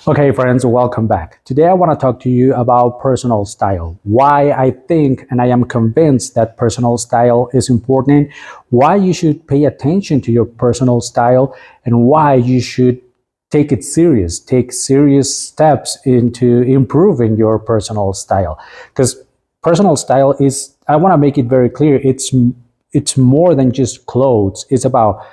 Okay, friends, welcome back. Today I want to talk to you about personal style. Why I think and I am convinced that personal style is important, why you should pay attention to your personal style, and why you should take it serious, take serious steps into improving your personal style. Because personal style is, I want to make it very clear, it's more than just clothes. It's about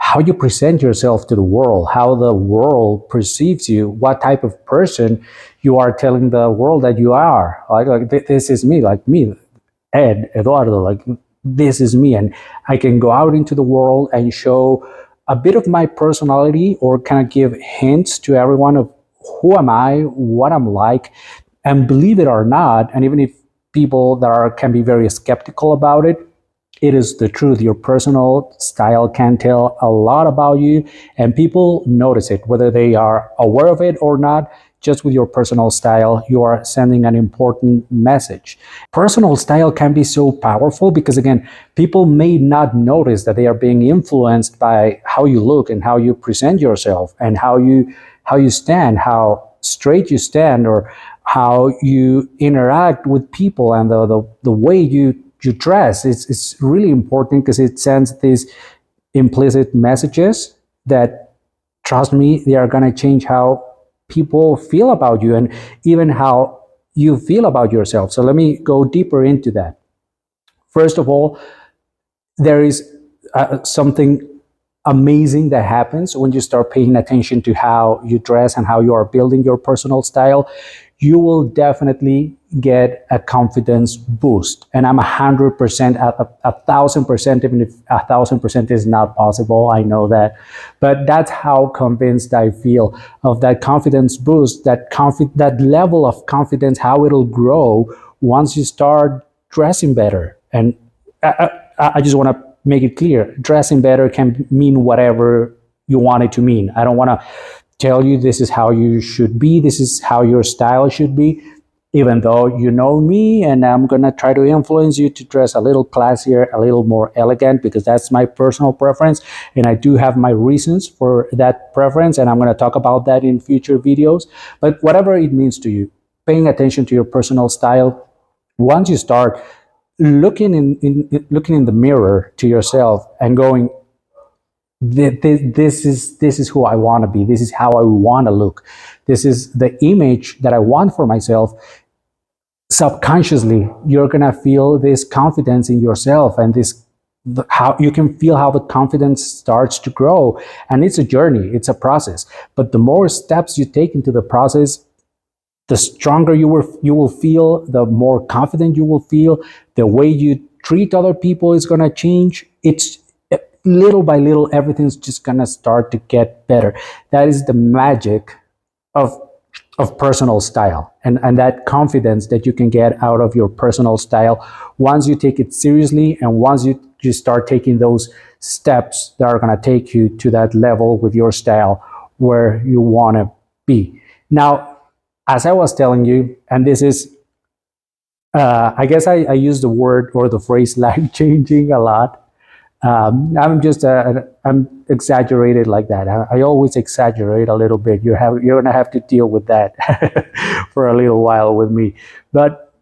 how you present yourself to the world, how the world perceives you, what type of person you are telling the world that you are. This is me, like me, Eduardo, like this is me. And I can go out into the world and show a bit of my personality or kind of give hints to everyone of who am I, what I'm like, and believe it or not, and even if people that are can be very skeptical about it, it is the truth. Your personal style can tell a lot about you, and people notice it, whether they are aware of it or not. Just with your personal style, you are sending an important message. Personal style can be so powerful because, again, people may not notice that they are being influenced by how you look and how you present yourself and how you stand, how straight you stand, or how you interact with people and the way you dress. It's really important because it sends these implicit messages that, trust me, they are going to change how people feel about you and even how you feel about yourself. So let me go deeper into that. First of all, there is something amazing that happens when you start paying attention to how you dress and how you are building your personal style. You will definitely get a confidence boost. And I'm 100%, 1,000%, even if 1,000% is not possible, I know that. But that's how convinced I feel of that confidence boost, that level of confidence, how it'll grow once you start dressing better. And I just want to make it clear, dressing better can mean whatever you want it to mean. I don't want to tell you this is how you should be, this is how your style should be, even though you know me and I'm going to try to influence you to dress a little classier, a little more elegant, because that's my personal preference. And I do have my reasons for that preference, and I'm going to talk about that in future videos. But whatever it means to you, paying attention to your personal style, once you start looking in the mirror to yourself and going, this is who I want to be, this is how I want to look, this is the image that I want for myself, subconsciously you're gonna feel this confidence in yourself, and how you can feel how the confidence starts to grow. And it's a journey, it's a process, but the more steps you take into the process, the stronger you will feel, the more confident you will feel. The way you treat other people is going to change. It's little by little, everything's just going to start to get better. That is the magic of personal style, and that confidence that you can get out of your personal style once you take it seriously, and once you start taking those steps that are going to take you to that level with your style where you want to be. Now, as I was telling you, and this is, I guess I use the word or the phrase life changing a lot. I'm exaggerated like that. I always exaggerate a little bit. You're gonna have to deal with that for a little while with me. But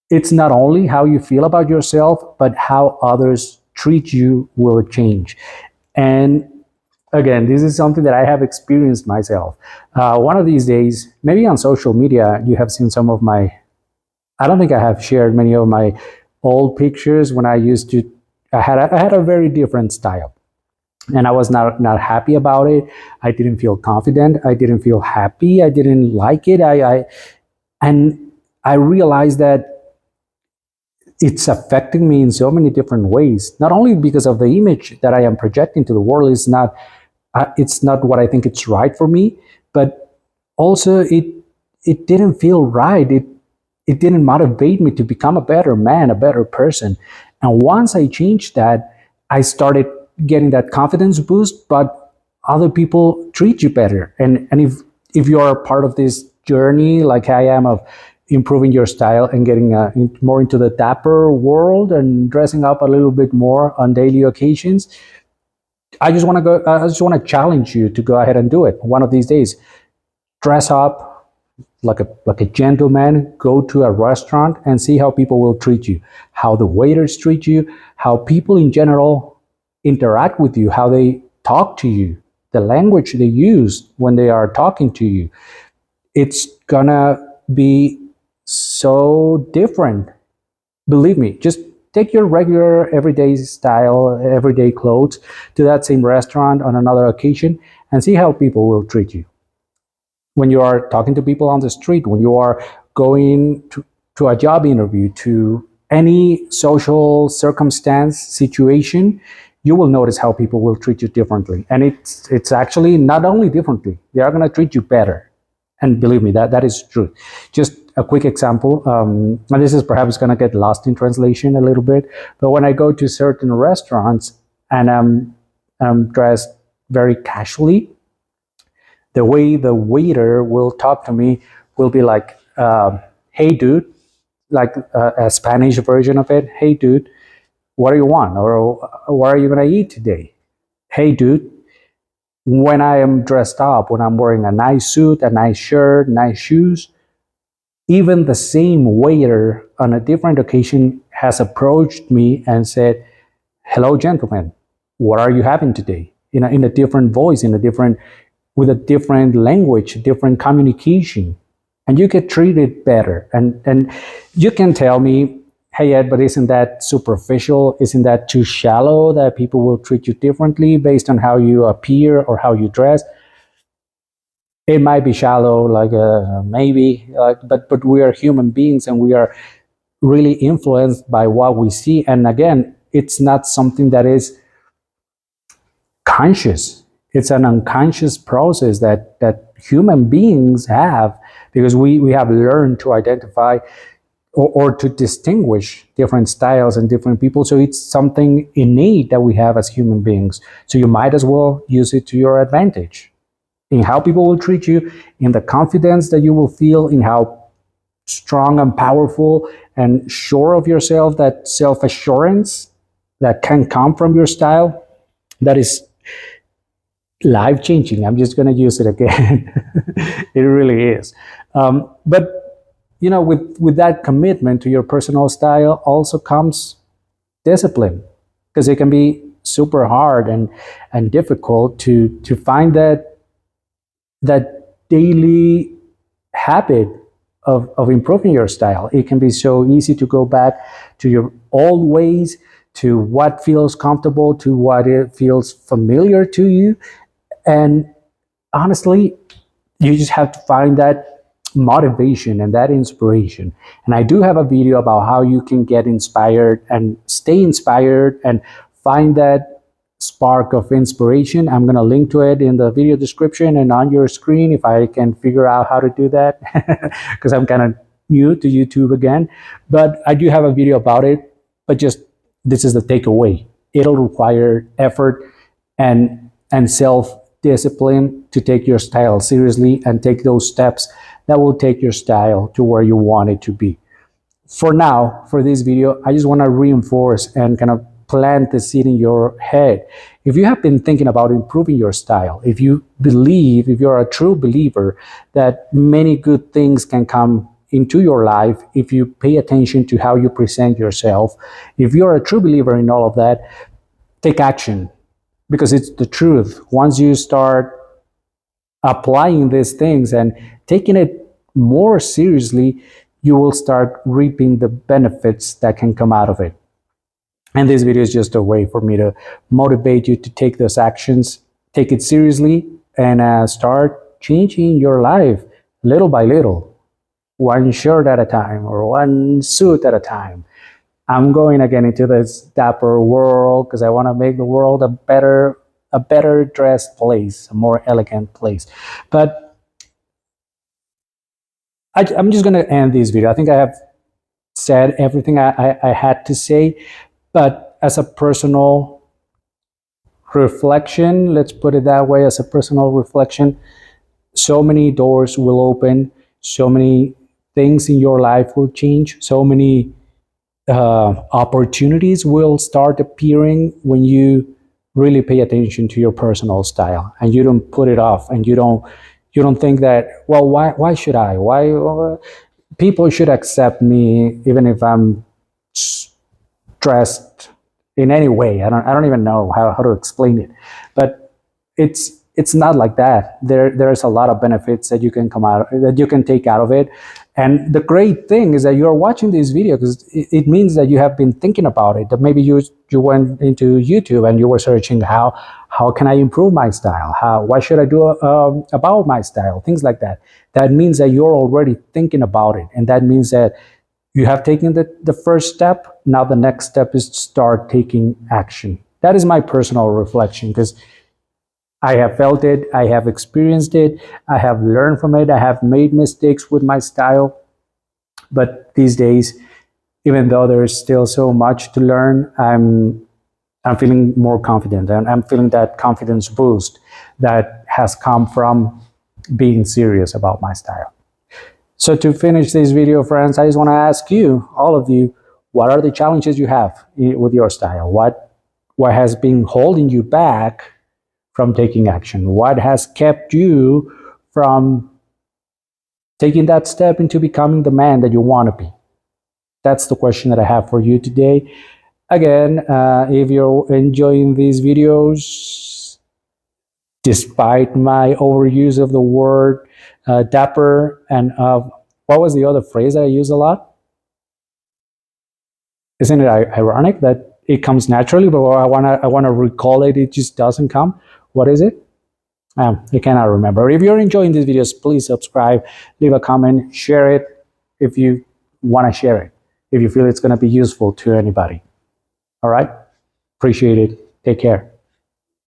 it's not only how you feel about yourself, but how others treat you will change. And again, this is something that I have experienced myself. One of these days, maybe on social media, you have seen some of my, I don't think I have shared many of my old pictures when I had a very different style. And I was not happy about it. I didn't feel confident. I didn't feel happy. I didn't like it. And I realized that it's affecting me in so many different ways. Not only because of the image that I am projecting to the world is not, it's not what I think it's right for me, but also it didn't feel right. It didn't motivate me to become a better man, a better person. And once I changed that, I started getting that confidence boost, but other people treat you better. And if you are a part of this journey, like I am, of improving your style and getting more into the dapper world and dressing up a little bit more on daily occasions, I just want to challenge you to go ahead and do it one of these days. Dress up like a gentleman, go to a restaurant and see how people will treat you, how the waiters treat you, how people in general interact with you, how they talk to you, the language they use when they are talking to you. It's gonna be so different. Believe me, just take your regular everyday style, everyday clothes to that same restaurant on another occasion and see how people will treat you. When you are talking to people on the street, when you are going to a job interview, to any social circumstance, situation, you will notice how people will treat you differently. And it's actually not only differently, they are going to treat you better. And believe me, that is true. Just a quick example, and this is perhaps going to get lost in translation a little bit, but when I go to certain restaurants and I'm dressed very casually, the way the waiter will talk to me will be like, hey, dude, like a Spanish version of it. Hey, dude, what do you want? Or what are you going to eat today? Hey, dude. When I am dressed up, when I'm wearing a nice suit, a nice shirt, nice shoes, even the same waiter on a different occasion has approached me and said, hello, gentlemen, what are you having today? In a different voice, with a different language, different communication, and you get treated better. And you can tell me, hey, Ed, but isn't that superficial? Isn't that too shallow that people will treat you differently based on how you appear or how you dress? It might be shallow, like maybe, but we are human beings and we are really influenced by what we see. And again, it's not something that is conscious. It's an unconscious process that human beings have, because we have learned to identify or to distinguish different styles and different people. So it's something innate that we have as human beings. So you might as well use it to your advantage in how people will treat you, in the confidence that you will feel, in how strong and powerful and sure of yourself, that self-assurance that can come from your style, that is life changing. I'm just going to use it again. It really is. But with that commitment to your personal style also comes discipline, because it can be super hard and difficult to find that daily habit of improving your style. It can be so easy to go back to your old ways, to what feels comfortable, to what it feels familiar to you. And honestly, you just have to find that motivation and that inspiration. And I do have a video about how you can get inspired and stay inspired and find that spark of inspiration. I'm going to link to it in the video description and on your screen if I can figure out how to do that, because I'm kind of new to YouTube again. But I do have a video about it. But just this is the takeaway. It'll require effort and self discipline to take your style seriously and take those steps that will take your style to where you want it to be. For now, for this video, I just want to reinforce and kind of plant the seed in your head. If you have been thinking about improving your style, if you believe, if you're a true believer that many good things can come into your life if you pay attention to how you present yourself, if you're a true believer in all of that, take action. Because it's the truth. Once you start applying these things and taking it more seriously, you will start reaping the benefits that can come out of it. And this video is just a way for me to motivate you to take those actions, take it seriously, and start changing your life little by little, one shirt at a time or one suit at a time. I'm going again into this dapper world because I want to make the world a better dressed place, a more elegant place. But I'm just going to end this video. I think I have said everything I had to say, but as a personal reflection, let's put it that way, as a personal reflection, so many doors will open, so many things in your life will change, so many opportunities will start appearing when you really pay attention to your personal style and you don't put it off and you don't You don't think that, well, why should I? Why people should accept me even if I'm stressed in any way. I don't even know how to explain it, but it's not like that. There's a lot of benefits that you can come out that you can take out of it. And the great thing is that you're watching this video because it means that you have been thinking about it. That maybe you went into YouTube and you were searching how can I improve my style? What should I do about my style? Things like that. That means that you're already thinking about it, and that means that you have taken the first step. Now the next step is to start taking action. That is my personal reflection because I have felt it, I have experienced it, I have learned from it, I have made mistakes with my style. But these days, even though there's still so much to learn, I'm feeling more confident, and I'm feeling that confidence boost that has come from being serious about my style. So to finish this video, friends, I just want to ask you, all of you, what are the challenges you have with your style? What has been holding you back from taking action? What has kept you from taking that step into becoming the man that you want to be? That's the question that I have for you today. Again, if you're enjoying these videos, despite my overuse of the word dapper and what was the other phrase that I use a lot? Isn't it ironic that it comes naturally, but I wanna recall it, it just doesn't come? What is it? I cannot remember. If you're enjoying these videos, please subscribe, leave a comment, share it if you want to share it, if you feel it's going to be useful to anybody. All right? Appreciate it. Take care.